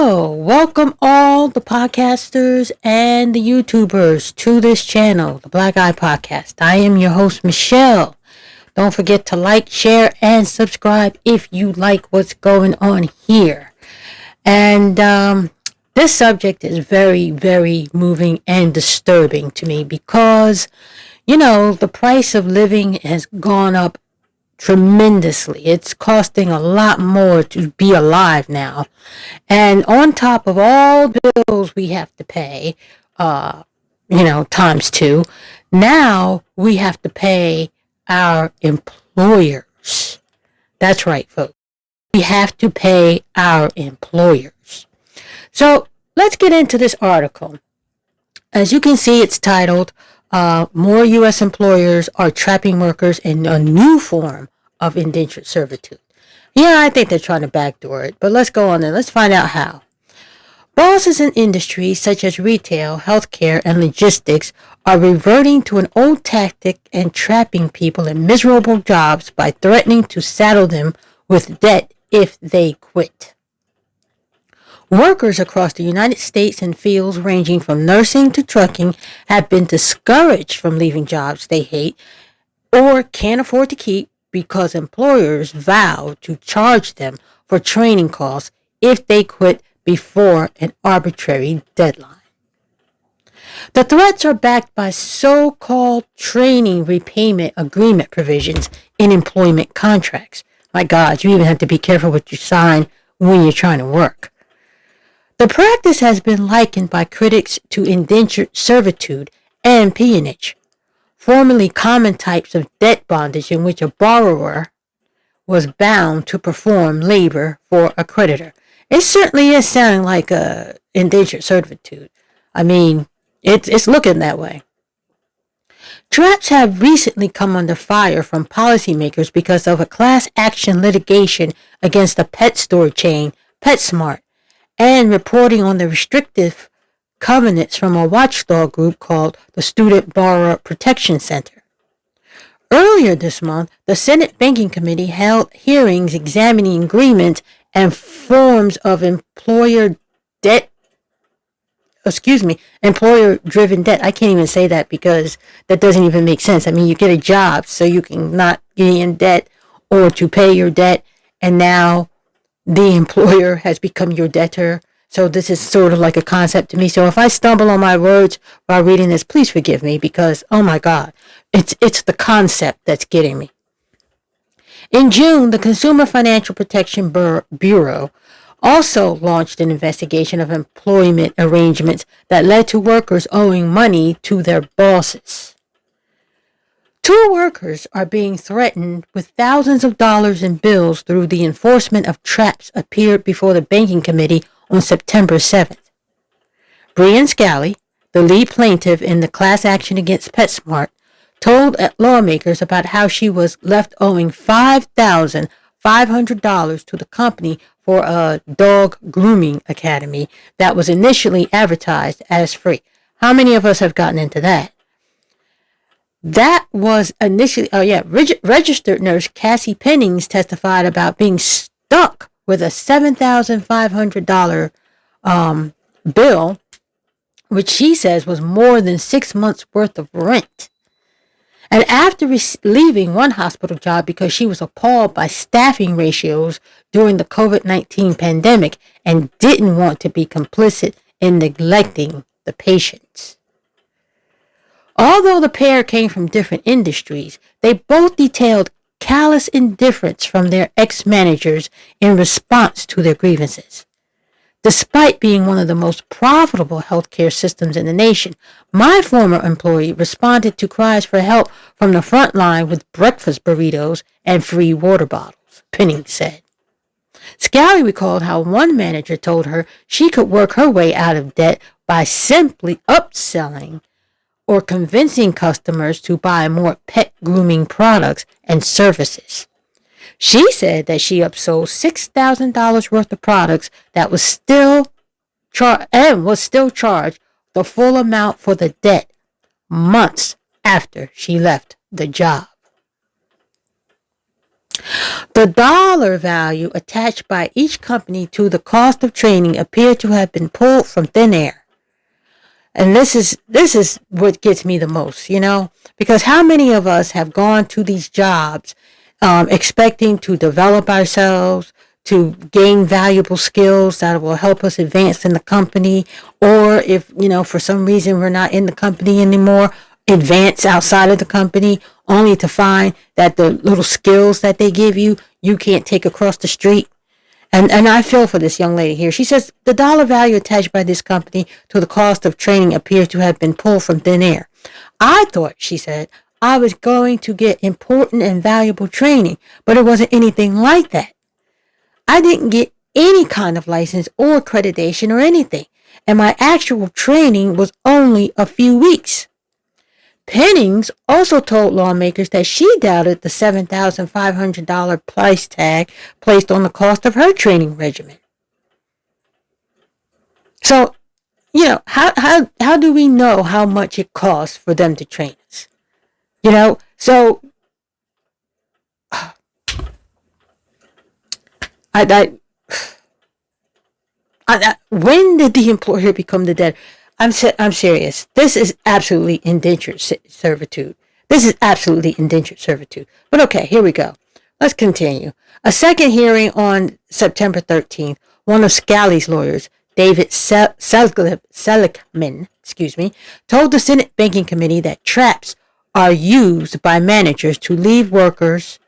Hello, welcome all the podcasters and the YouTubers to this channel, the Black Eye Podcast. I am your host, Michelle. Don't forget to like, share, and subscribe if you like what's going on here. And this subject is very, very moving and disturbing to me because, the price of living has gone up tremendously. It's costing a lot more to be alive now. And on top of all bills we have to pay, times two, now we have to pay our employers. That's right, folks. We have to pay our employers. So let's get into this article. As you can see, it's titled, More U.S. Employers Are Trapping Workers in a New Form of Indentured Servitude. Yeah, I think they're trying to backdoor it, but let's go on there. Let's find out how. Bosses in industries such as retail, healthcare, and logistics are reverting to an old tactic and trapping people in miserable jobs by threatening to saddle them with debt if they quit. Workers across the United States in fields ranging from nursing to trucking have been discouraged from leaving jobs they hate or can't afford to keep because employers vow to charge them for training costs if they quit before an arbitrary deadline. The threats are backed by so-called training repayment agreement provisions in employment contracts. My God, you even have to be careful what you sign when you're trying to work. The practice has been likened by critics to indentured servitude and peonage, formerly common types of debt bondage in which a borrower was bound to perform labor for a creditor. It certainly is sounding like a indentured servitude. I mean, it's looking that way. Traps have recently come under fire from policymakers because of a class action litigation against the pet store chain PetSmart and reporting on the restrictive covenants from a watchdog group called the Student Borrower Protection Center. Earlier this month, the Senate Banking Committee held hearings examining agreements and forms of employer-driven debt. I can't even say that because that doesn't even make sense. I mean, you get a job so you can not get in debt or to pay your debt, and now the employer has become your debtor. So this is sort of like a concept to me. So if I stumble on my words while reading this, please forgive me because, oh my God, it's the concept that's getting me. In June, the Consumer Financial Protection Bureau also launched an investigation of employment arrangements that led to workers owing money to their bosses. 2 workers are being threatened with thousands of dollars in bills through the enforcement of traps appeared before the Banking Committee on September 7th. Brian Scally, the lead plaintiff in the class action against PetSmart, told lawmakers about how she was left owing $5,500 to the company for a dog grooming academy that was initially advertised as free. How many of us have gotten into that? That was initially, registered nurse Cassie Pennings testified about being stuck with a $7,500 bill, which she says was more than 6 months worth of rent. And after leaving one hospital job because she was appalled by staffing ratios during the COVID-19 pandemic and didn't want to be complicit in neglecting the patients. Although the pair came from different industries, they both detailed callous indifference from their ex-managers in response to their grievances. Despite being one of the most profitable healthcare systems in the nation, my former employee responded to cries for help from the front line with breakfast burritos and free water bottles, Pennings said. Scally recalled how one manager told her she could work her way out of debt by simply upselling or convincing customers to buy more pet grooming products and services. She said that she upsold $6,000 worth of products that was still charged the full amount for the debt months after she left the job. The dollar value attached by each company to the cost of training appeared to have been pulled from thin air. And this is what gets me the most, because how many of us have gone to these jobs expecting to develop ourselves, to gain valuable skills that will help us advance in the company, or if, for some reason we're not in the company anymore, advance outside of the company, only to find that the little skills that they give you, you can't take across the street. And I feel for this young lady here. She says the dollar value attached by this company to the cost of training appears to have been pulled from thin air. I thought, she said, I was going to get important and valuable training, but it wasn't anything like that. I didn't get any kind of license or accreditation or anything, and my actual training was only a few weeks. Pennings also told lawmakers that she doubted the $7,500 price tag placed on the cost of her training regimen. So, how do we know how much it costs for them to train us? So when did the employer become the debtor? I'm serious. This is absolutely indentured servitude. This is absolutely indentured servitude. But okay, here we go. Let's continue. A second hearing on September 13th, one of Scali's lawyers, David Seligman, told the Senate Banking Committee that traps are used by managers to leave workers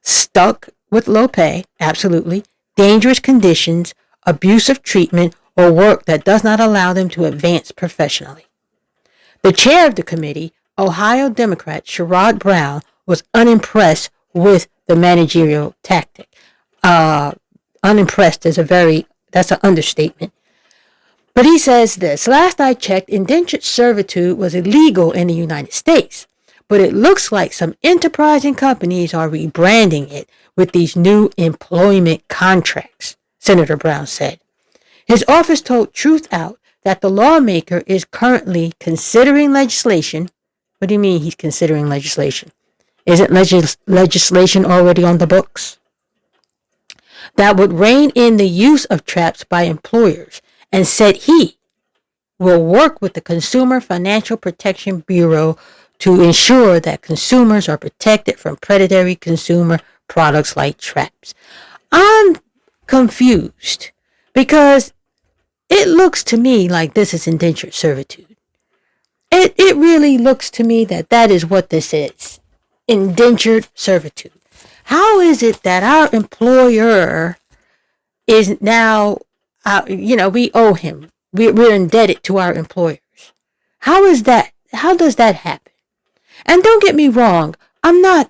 stuck with low pay, absolutely, dangerous conditions, abusive treatment, or work that does not allow them to advance professionally. The chair of the committee, Ohio Democrat Sherrod Brown, was unimpressed with the managerial tactic. Unimpressed is that's an understatement. But he says this: last I checked, indentured servitude was illegal in the United States, but it looks like some enterprising companies are rebranding it with these new employment contracts, Senator Brown said. His office told Truth Out that the lawmaker is currently considering legislation. What do you mean he's considering legislation? Isn't legislation already on the books? That would rein in the use of traps by employers, and said he will work with the Consumer Financial Protection Bureau to ensure that consumers are protected from predatory consumer products like traps. I'm confused because it looks to me like this is indentured servitude. It really looks to me that is what this is. Indentured servitude. How is it that our employer is now, we owe him. We're indebted to our employers. How is that? How does that happen? And don't get me wrong, I'm not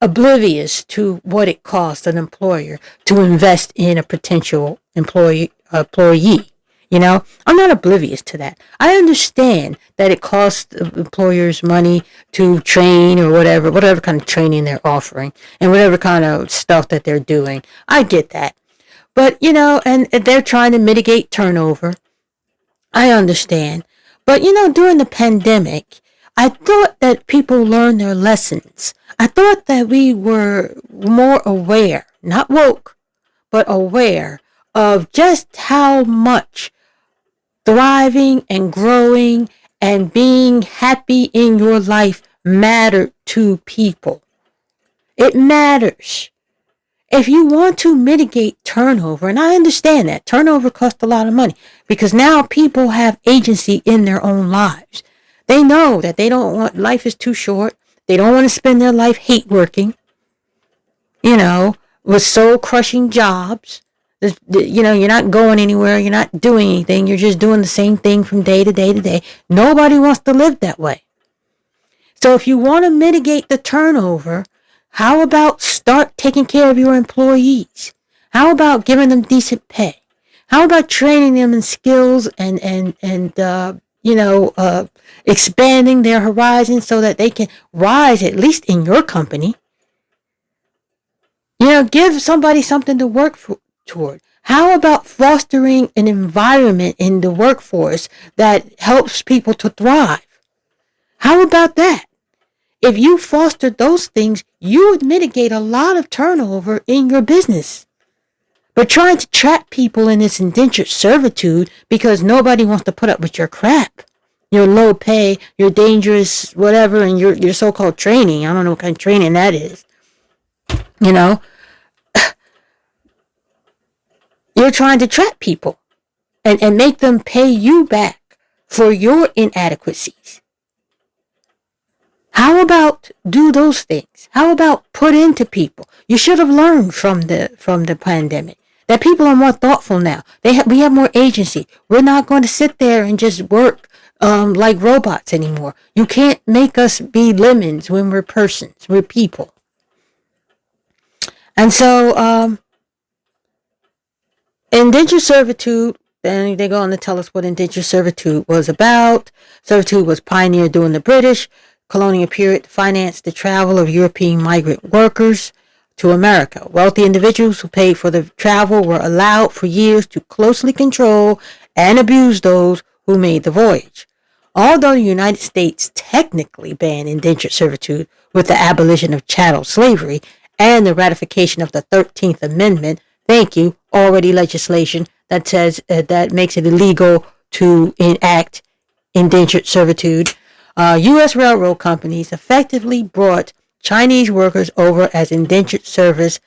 oblivious to what it costs an employer to invest in a potential employee. I'm not oblivious to that. I understand that it costs employers money to train or whatever kind of training they're offering and whatever kind of stuff that they're doing. I get that. But, and they're trying to mitigate turnover. I understand. But, during the pandemic, I thought that people learned their lessons. I thought that we were more aware, not woke, but aware of just how much thriving and growing and being happy in your life mattered to people. It matters. If you want to mitigate turnover, and I understand that turnover costs a lot of money because now people have agency in their own lives. They know that life is too short. They don't want to spend their life hate working, with soul crushing jobs. You're not going anywhere. You're not doing anything. You're just doing the same thing from day to day to day. Nobody wants to live that way. So if you want to mitigate the turnover, how about start taking care of your employees? How about giving them decent pay? How about training them in skills and expanding their horizons so that they can rise, at least in your company? Give somebody something to work toward. How about fostering an environment in the workforce that helps people to thrive? How about that? If you foster those things, you would mitigate a lot of turnover in your business. But trying to trap people in this indentured servitude because nobody wants to put up with your crap, your low pay, your dangerous whatever, and your so-called training. I don't know what kind of training that is. You know, you're trying to trap people and make them pay you back for your inadequacies. How about do those things? How about put into people? You should have learned from the pandemic that people are more thoughtful now. We have more agency. We're not going to sit there and just work like robots anymore. You can't make us be lemons when we're persons. We're people. And so indentured servitude. Then they go on to tell us what indentured servitude was about. Servitude was pioneered during the British colonial period to finance the travel of European migrant workers to America. Wealthy individuals who paid for the travel were allowed for years to closely control and abuse those who made the voyage. Although the United States technically banned indentured servitude with the abolition of chattel slavery and the ratification of the 13th Amendment, thank you, already legislation that says that makes it illegal to enact indentured servitude, U.S. railroad companies effectively brought Chinese workers over as indentured servants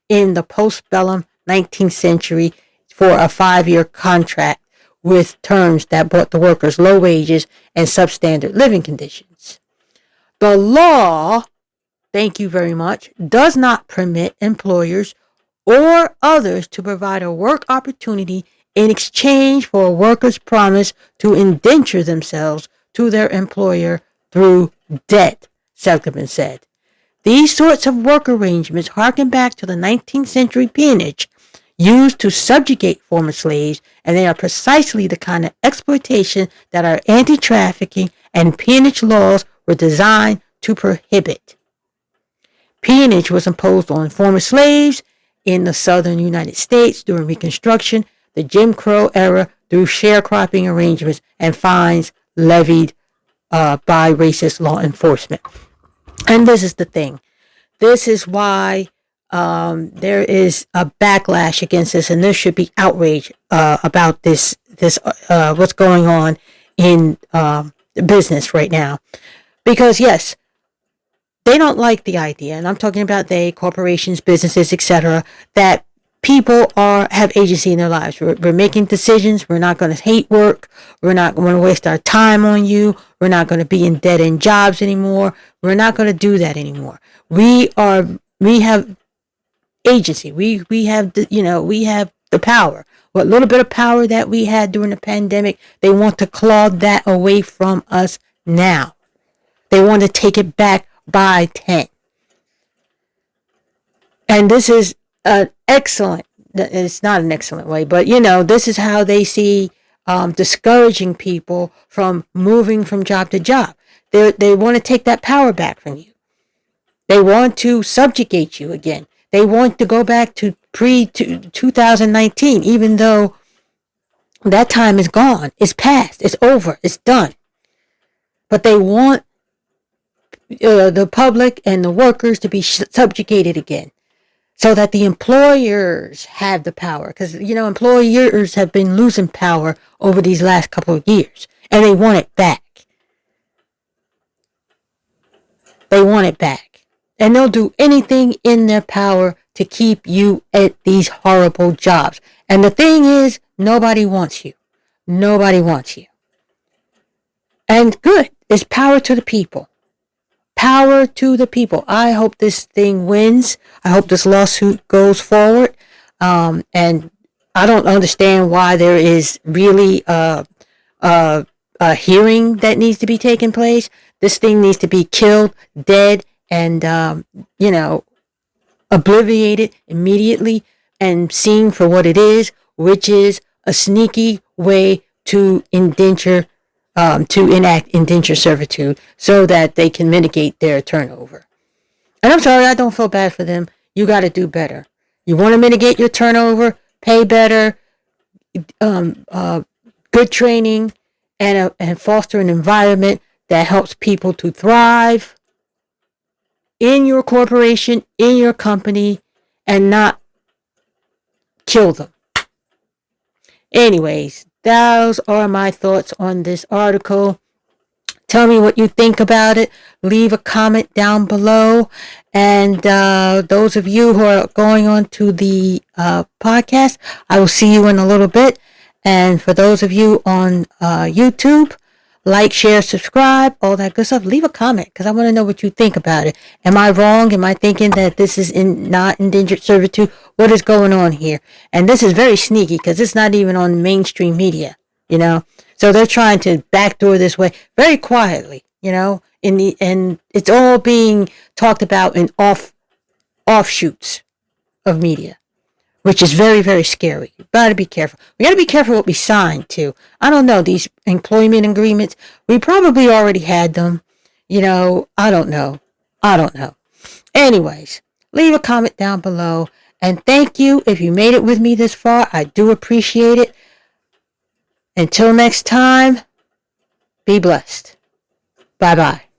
in the postbellum 19th century for a 5-year contract with terms that brought the workers low wages and substandard living conditions. The law, thank you very much, does not permit employers or others to provide a work opportunity in exchange for a worker's promise to indenture themselves to their employer through debt, Seligman said. These sorts of work arrangements harken back to the 19th century peonage used to subjugate former slaves, and they are precisely the kind of exploitation that our anti-trafficking and peonage laws were designed to prohibit. Peonage was imposed on former slaves in the southern United States during Reconstruction, the Jim Crow era, through sharecropping arrangements and fines levied by racist law enforcement. And this is the thing. This is why there is a backlash against this, and there should be outrage about this what's going on in business right now. Because yes, they don't like the idea, and I'm talking about they, corporations, businesses, etc., that people have agency in their lives. We're making decisions. We're not going to hate work. We're not going to waste our time on you. We're not going to be in dead-end jobs anymore. We're not going to do that anymore. We have agency. We have the power. What little bit of power that we had during the pandemic, they want to claw that away from us now. They want to take it back by 10. And this is it's not an excellent way, but this is how they see discouraging people from moving from job to job. They want to take that power back from you. They want to subjugate you again. They want to go back to pre-2019, even though that time is gone. It's past. It's over. It's done. But they want the public and the workers to be subjugated again, so that the employers have the power. Because, employers have been losing power over these last couple of years, and they want it back. They want it back. And they'll do anything in their power to keep you at these horrible jobs. And the thing is, nobody wants you. Nobody wants you. And good. It's power to the people. Power to the people. I hope this thing wins. I hope this lawsuit goes forward. And I don't understand why there is really a hearing that needs to be taking place. This thing needs to be killed, dead, and obliterated immediately and seen for what it is, which is a sneaky way to enact indentured servitude so that they can mitigate their turnover. And I'm sorry, I don't feel bad for them. You got to do better. You want to mitigate your turnover, pay better, good training, and foster an environment that helps people to thrive. in your corporation, in your company, and not kill them. Anyways, those are my thoughts on this article. Tell me what you think about it. Leave a comment down below. And those of you who are going on to the podcast, I will see you in a little bit. And for those of you on YouTube, like, share, subscribe, all that good stuff. Leave a comment because I want to know what you think about it. Am I wrong? Am I thinking that this is not indentured servitude? What is going on here? And this is very sneaky because it's not even on mainstream media, you know. So they're trying to backdoor this way very quietly, you know. And it's all being talked about in offshoots of media, which is very, very scary. You gotta be careful. We gotta be careful what we sign too. I don't know, these employment agreements, we probably already had them. You know, I don't know. Anyways, leave a comment down below. And thank you if you made it with me this far. I do appreciate it. Until next time, be blessed. Bye-bye.